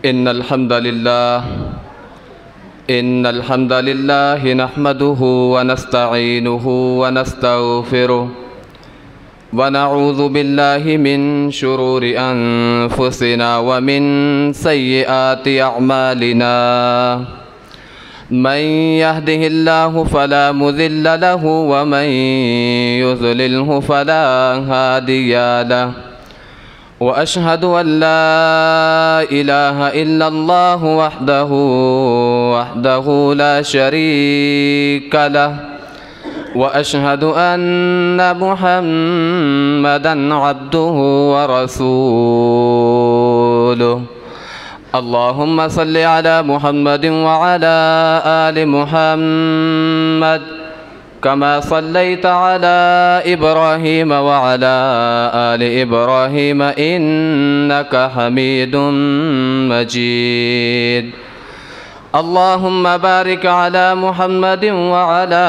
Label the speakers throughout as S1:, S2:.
S1: إن الحمد لله نحمده ونستعينه ونستغفره ونعوذ بالله من شرور أنفسنا ومن سيئات أعمالنا من يهده الله فلا مضل له ومن يضلله فلا هادي له وأشهد أن لا إله إلا الله وحده لا شريك له وأشهد أن محمدًا عبده ورسوله اللهم صل على محمد وعلى آل محمد كما صليت على إبراهيم وعلى آل إبراهيم إنك حميد مجيد اللهم بارك على محمد وعلى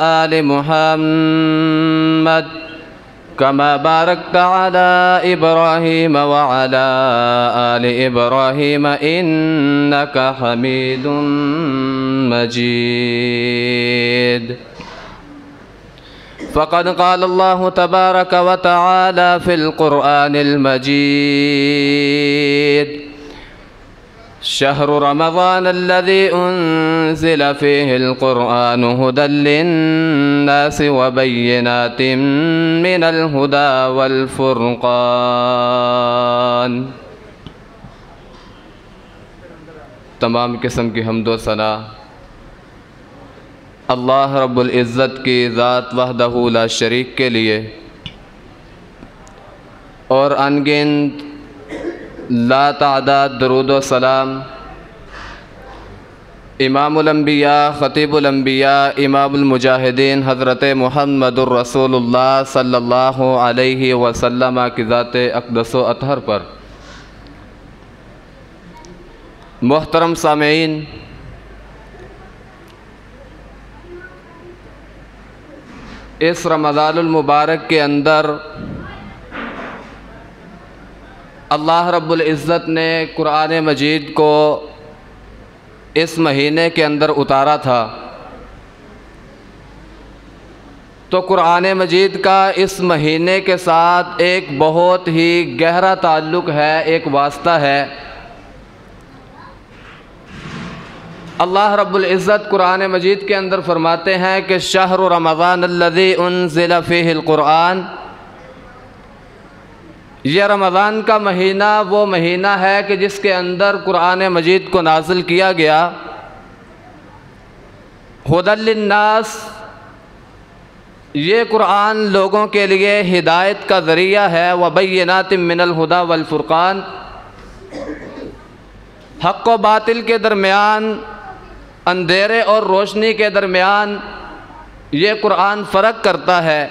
S1: آل محمد كما باركت على إبراهيم وعلى آل إبراهيم إنك حميد مجيد فقد قال الله تبارك وتعالى في القرآن المجيد شهر رمضان الذي أنزل فيه القرآن هدى للناس وبينات من الهدى والفرقان تمام قسم کی حمد و ثنا اللہ رب العزت کی ذات وحدہ لا شریک کے لیے اور انگنت لا تعداد درود و سلام امام الانبیاء خطیب الانبیاء امام المجاہدین حضرت محمد الرسول اللہ صلی اللہ علیہ وسلم کی ذات اقدس و اطہر پر محترم سامعین، اس رمضان المبارک کے اندر اللہ رب العزت نے قرآن مجید کو اس مہینے کے اندر اتارا تھا، تو قرآن مجید کا اس مہینے کے ساتھ ایک بہت ہی گہرا تعلق ہے، ایک واسطہ ہے۔ اللہ رب العزت قرآن مجید کے اندر فرماتے ہیں کہ شہر رمضان الذی انزل فیہ القرآن، یہ رمضان کا مہینہ وہ مہینہ ہے کہ جس کے اندر قرآن مجید کو نازل کیا گیا۔ ھدی للناس، یہ قرآن لوگوں کے لیے ہدایت کا ذریعہ ہے، وبینات من الہدی والفرقان، حق و باطل کے درمیان، اندھیرے اور روشنی کے درمیان یہ قرآن فرق کرتا ہے۔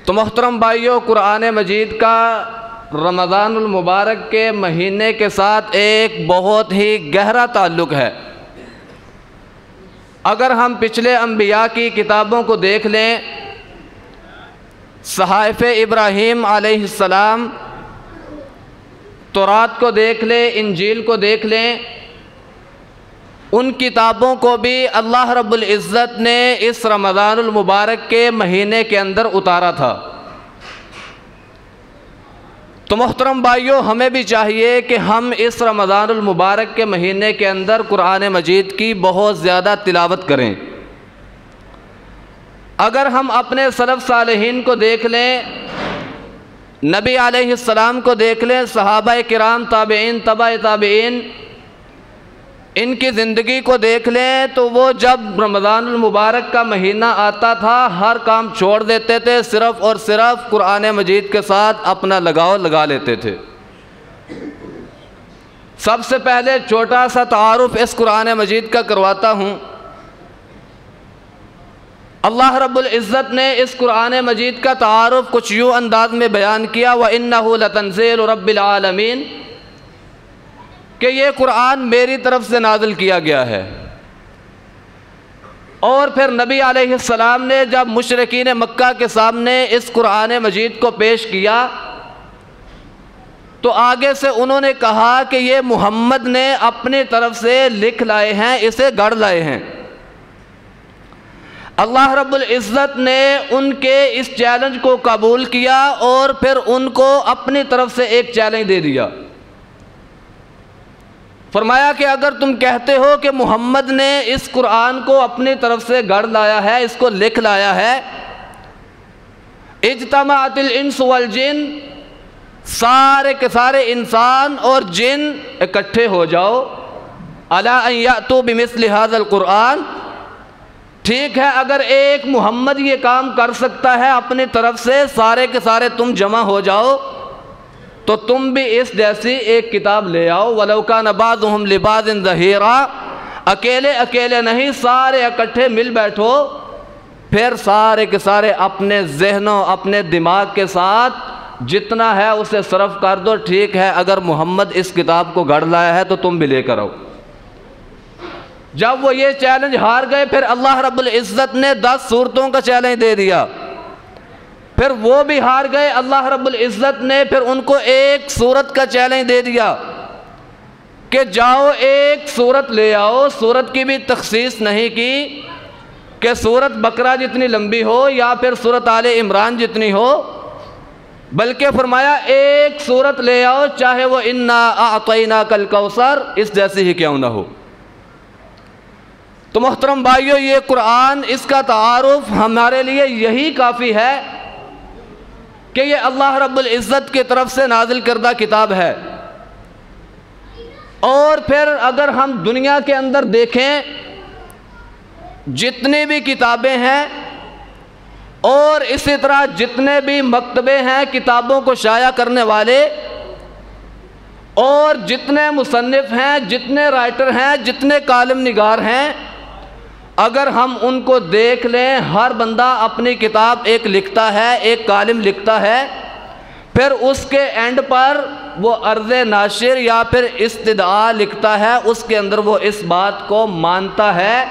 S1: تو محترم بھائیوں، قرآن مجید کا رمضان المبارک کے مہینے کے ساتھ ایک بہت ہی گہرا تعلق ہے۔ اگر ہم پچھلے انبیاء کی کتابوں کو دیکھ لیں، صحائف ابراہیم علیہ السلام، تورات کو دیکھ لیں، انجیل کو دیکھ لیں، ان کتابوں کو بھی اللہ رب العزت نے اس رمضان المبارک کے مہینے کے اندر اتارا تھا۔ تو محترم بھائیوں، ہمیں بھی چاہیے کہ ہم اس رمضان المبارک کے مہینے کے اندر قرآن مجید کی بہت زیادہ تلاوت کریں۔ اگر ہم اپنے سلف صالحین کو دیکھ لیں، نبی علیہ السلام کو دیکھ لیں، صحابہ کرام، تابعین، تبع تابعین، ان کی زندگی کو دیکھ لیں، تو وہ جب رمضان المبارک کا مہینہ آتا تھا ہر کام چھوڑ دیتے تھے، صرف اور صرف قرآن مجید کے ساتھ اپنا لگاؤ لگا لیتے تھے۔ سب سے پہلے چھوٹا سا تعارف اس قرآن مجید کا کرواتا ہوں۔ اللہ رب العزت نے اس قرآن مجید کا تعارف کچھ یوں انداز میں بیان کیا، وَإِنَّهُ لَتَنزِيلُ رَبِّ الْعَالَمِينَ، کہ یہ قرآن میری طرف سے نازل کیا گیا ہے۔ اور پھر نبی علیہ السلام نے جب مشرکین مکہ کے سامنے اس قرآن مجید کو پیش کیا تو آگے سے انہوں نے کہا کہ یہ محمد نے اپنی طرف سے لکھ لائے ہیں، اسے گڑھ لائے ہیں۔ اللہ رب العزت نے ان کے اس چیلنج کو قبول کیا اور پھر ان کو اپنی طرف سے ایک چیلنج دے دیا۔ فرمایا کہ اگر تم کہتے ہو کہ محمد نے اس قرآن کو اپنی طرف سے گڑھ لایا ہے، اس کو لکھ لایا ہے، اجتماعت الانس والجن، سارے کے سارے انسان اور جن اکٹھے ہو جاؤ، علی ان یأتوا بمثل ھذا القرآن، ٹھیک ہے اگر ایک محمد یہ کام کر سکتا ہے اپنی طرف سے، سارے کے سارے تم جمع ہو جاؤ تو تم بھی اس جیسی ایک کتاب لے آؤ۔ وَلَوْ كَانَ بَعْضُهُمْ لِبَعْضٍ ظَهِيرًا، اکیلے اکیلے نہیں، سارے اکٹھے مل بیٹھو، پھر سارے کے سارے اپنے ذہنوں اپنے دماغ کے ساتھ جتنا ہے اسے صرف کر دو، ٹھیک ہے اگر محمد اس کتاب کو گڑھ لایا ہے تو تم بھی لے کر آؤ۔ جب وہ یہ چیلنج ہار گئے، پھر اللہ رب العزت نے 10 سورتوں کا چیلنج دے دیا، پھر وہ بھی ہار گئے، اللہ رب العزت نے پھر ان کو ایک سورت کا چیلنج دے دیا کہ جاؤ ایک سورت لے آؤ۔ سورت کی بھی تخصیص نہیں کی کہ سورت بقرہ جتنی لمبی ہو یا پھر سورت آل عمران جتنی ہو، بلکہ فرمایا ایک سورت لے آؤ، چاہے وہ انا اعطیناک الکوثر اس جیسی ہی کیوں نہ ہو۔ تو محترم بھائیو، یہ قرآن، اس کا تعارف ہمارے لیے یہی کافی ہے کہ یہ اللہ رب العزت کی طرف سے نازل کردہ کتاب ہے۔ اور پھر اگر ہم دنیا کے اندر دیکھیں، جتنی بھی کتابیں ہیں اور اسی طرح جتنے بھی مکتبے ہیں کتابوں کو شائع کرنے والے، اور جتنے مصنف ہیں، جتنے رائٹر ہیں، جتنے کالم نگار ہیں، اگر ہم ان کو دیکھ لیں، ہر بندہ اپنی کتاب ایک لکھتا ہے، ایک کالم لکھتا ہے، پھر اس کے اینڈ پر وہ عرض ناشر یا پھر استدعا لکھتا ہے، اس کے اندر وہ اس بات کو مانتا ہے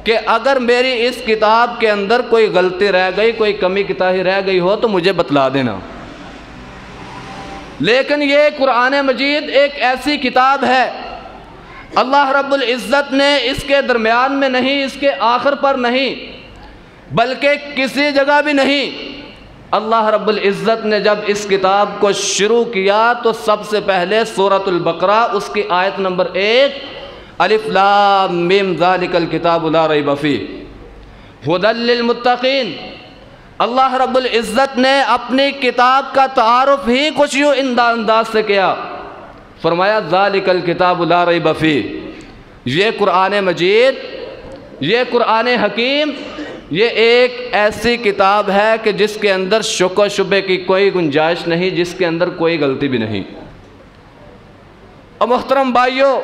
S1: کہ اگر میری اس کتاب کے اندر کوئی غلطی رہ گئی، کوئی کمی کوتاہی رہ گئی ہو تو مجھے بتلا دینا۔ لیکن یہ قرآن مجید ایک ایسی کتاب ہے، اللہ رب العزت نے اس کے درمیان میں نہیں، اس کے آخر پر نہیں، بلکہ کسی جگہ بھی نہیں، اللہ رب العزت نے جب اس کتاب کو شروع کیا تو سب سے پہلے سورۃ البقرہ، اس کی آیت نمبر 1، الف لام میم ذالک الکتاب لا ریب فیہ ھدی للمتقین۔ اللہ رب العزت نے اپنی کتاب کا تعارف ہی کچھ یوں انداز سے کیا، فرمایا ذالک الکتاب لا ریب فیہ، یہ قرآن مجید، یہ قرآن حکیم، یہ ایک ایسی کتاب ہے کہ جس کے اندر شک و شبے کی کوئی گنجائش نہیں، جس کے اندر کوئی غلطی بھی نہیں۔ اور محترم بھائیو،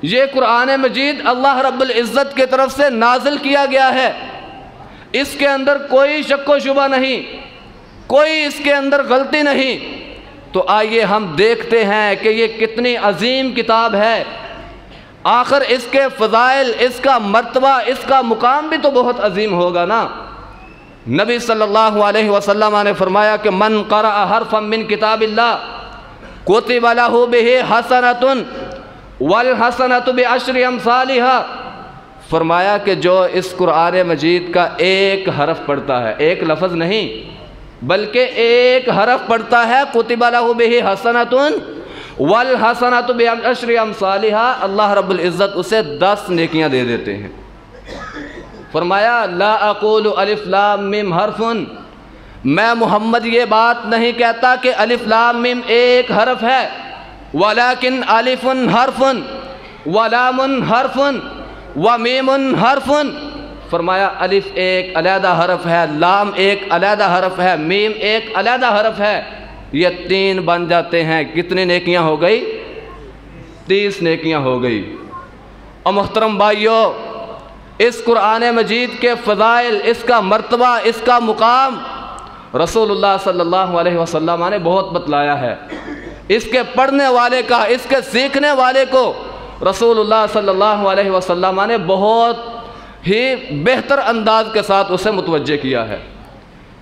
S1: یہ قرآن مجید اللہ رب العزت کی طرف سے نازل کیا گیا ہے، اس کے اندر کوئی شک و شبہ نہیں، کوئی اس کے اندر غلطی نہیں۔ تو آئیے ہم دیکھتے ہیں کہ یہ کتنی عظیم کتاب ہے، آخر اس کے فضائل، اس کا مرتبہ، اس کا مقام بھی تو بہت عظیم ہوگا نا۔ نبی صلی اللہ علیہ وسلم نے فرمایا کہ من قرأ حرفا من کتاب اللہ کتب لہ بہ حسنۃ والحسنۃ بعشر امثالھا، فرمایا کہ جو اس قرآن مجید کا ایک حرف پڑھتا ہے، ایک لفظ نہیں بلکہ ایک حرف پڑھتا ہے، کتب لہ بہ حسنۃ والحسنۃ بعشر امثالھا، اللہ رب العزت اسے 10 نیکیاں دے دیتے ہیں۔ فرمایا لا اقول الف لام میم حرف، میں محمد یہ بات نہیں کہتا کہ الف لام میم ایک حرف ہے، ولیکن الف حرف ولام حرف ومیم حرف، فرمایا الف ایک علیحدہ حرف ہے، لام ایک علیحدہ حرف ہے، میم ایک علیحدہ حرف ہے، یہ 3 بن جاتے ہیں، کتنی نیکیاں ہو گئی؟ 30 نیکیاں ہو گئی۔ اور محترم بھائیو، اس قرآن مجید کے فضائل، اس کا مرتبہ، اس کا مقام رسول اللہ صلی اللہ علیہ وسلم نے بہت بتلایا ہے۔ اس کے پڑھنے والے کا، اس کے سیکھنے والے کو رسول اللہ صلی اللہ علیہ وسلم نے بہت ہی بہتر انداز کے ساتھ اسے متوجہ کیا ہے۔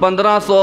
S1: 1500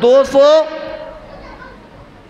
S1: 200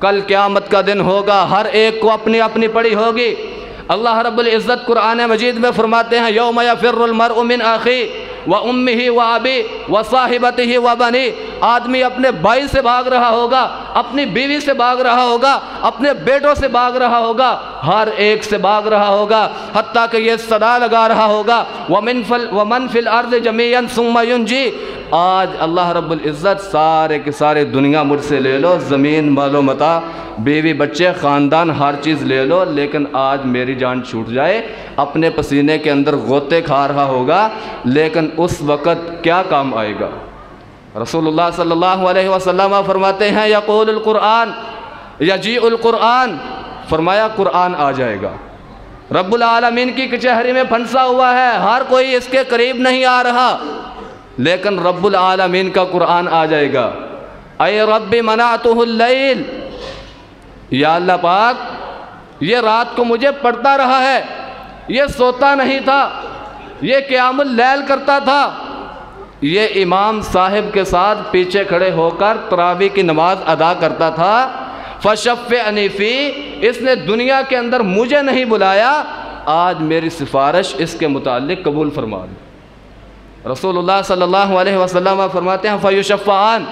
S1: کل قیامت کا دن ہوگا، ہر ایک کو اپنی اپنی پڑی ہوگی۔ اللہ رب العزت قرآن مجید میں فرماتے ہیں یوم یفر المرء من اخیہ وامہ وابیہ وصاحبتہ وبنیہ، آدمی اپنے بھائی سے بھاگ رہا ہوگا، اپنی بیوی سے بھاگ رہا ہوگا، اپنے بیٹوں سے بھاگ رہا ہوگا، ہر ایک سے بھاگ رہا ہوگا، حتیٰ کہ یہ صدا لگا رہا ہوگا ومن فی الارض جمیعا ثم ینجی۔ آج اللہ رب العزت سارے کے سارے دنیا مجھ سے لے لو، زمین مال و متاع، بیوی بچے خاندان ہر چیز لے لو، لیکن آج میری جان چھوٹ جائے، اپنے پسینے کے اندر غوطے کھا رہا ہوگا، لیکن اس وقت کیا کام آئے گا؟ رسول اللہ صلی اللہ علیہ وسلم فرماتے ہیں یقول القرآن یجیء القرآن، فرمایا قرآن آ جائے گا، رب العالمین کی کچہری میں پھنسا ہوا ہے، ہر کوئی اس کے قریب نہیں آ رہا، لیکن رب العالمین کا قرآن آ جائے گا۔ اے رب منعتہ اللیل، یا اللہ پاک یہ رات کو مجھے پڑھتا رہا ہے، یہ سوتا نہیں تھا، یہ قیام اللیل کرتا تھا، یہ امام صاحب کے ساتھ پیچھے کھڑے ہو کر تراویح کی نماز ادا کرتا تھا، فشفعنی فیہ، اس نے دنیا کے اندر مجھے نہیں بلایا، آج میری سفارش اس کے متعلق قبول فرما دے۔ رسول اللہ صلی اللہ علیہ وسلم فرماتے ہیں فیشفعان،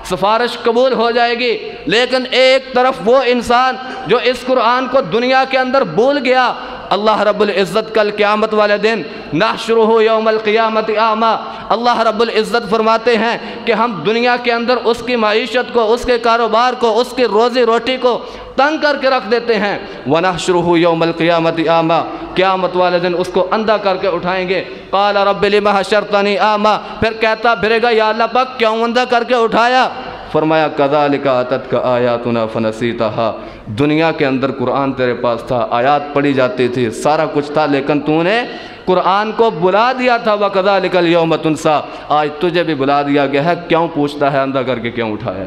S1: سفارش قبول ہو جائے گی، لیکن ایک طرف وہ انسان جو اس قرآن کو دنیا کے اندر بھول گیا، اللہ رب العزت کل قیامت والے دن نحشرہ یوم القیامت اعمیٰ، اللہ رب العزت فرماتے ہیں کہ ہم دنیا کے اندر اس کی معیشت کو، اس کے کاروبار کو، اس کی روزی روٹی کو تنگ کر کے رکھ دیتے ہیں، وَنَحْشُرُهُ يَوْمَ الْقِيَامَةِ أَعْمَىٰ، قیامت والے دن اس کو اندھا کر کے اٹھائیں گے۔ قَالَ رَبِّ لِمَ حَشَرْتَنِي أَعْمَىٰ، پھر کہتا پھرے گا یا اللہ پاک کیوں اندھا کر کے اٹھایا؟ فرمایا كَذَلِكَ أَتَتْكَ آيَاتُنَا فَنَسِيتَهَا، دنیا کے اندر قرآن تیرے پاس تھا، آیات پڑھی جاتی تھی، سارا کچھ تھا، لیکن تو نے قرآن کو بلا دیا تھا، وَكَذَلِكَ الْيَوْمَ تُنسَىٰ، آج تجھے بھی بلا دیا گیا ہے، کیوں پوچھتا ہے اندھا کر کے کیوں اٹھایا؟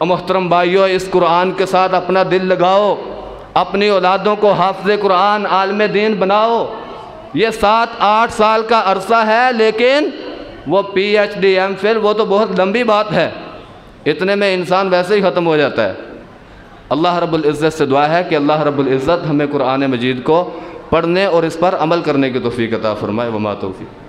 S1: محترم بھائیو، اس قرآن کے ساتھ اپنا دل لگاؤ، اپنی اولادوں کو حافظ قرآن عالم دین بناؤ۔ یہ 7-8 سال کا عرصہ ہے، لیکن وہ P H D M Phil وہ تو بہت لمبی بات ہے، اتنے میں انسان ویسے ہی ختم ہو جاتا ہے۔ اللہ رب العزت سے دعا ہے کہ اللہ رب العزت ہمیں قرآن مجید کو پڑھنے اور اس پر عمل کرنے کی توفیق عطا فرمائے۔ وما توفیق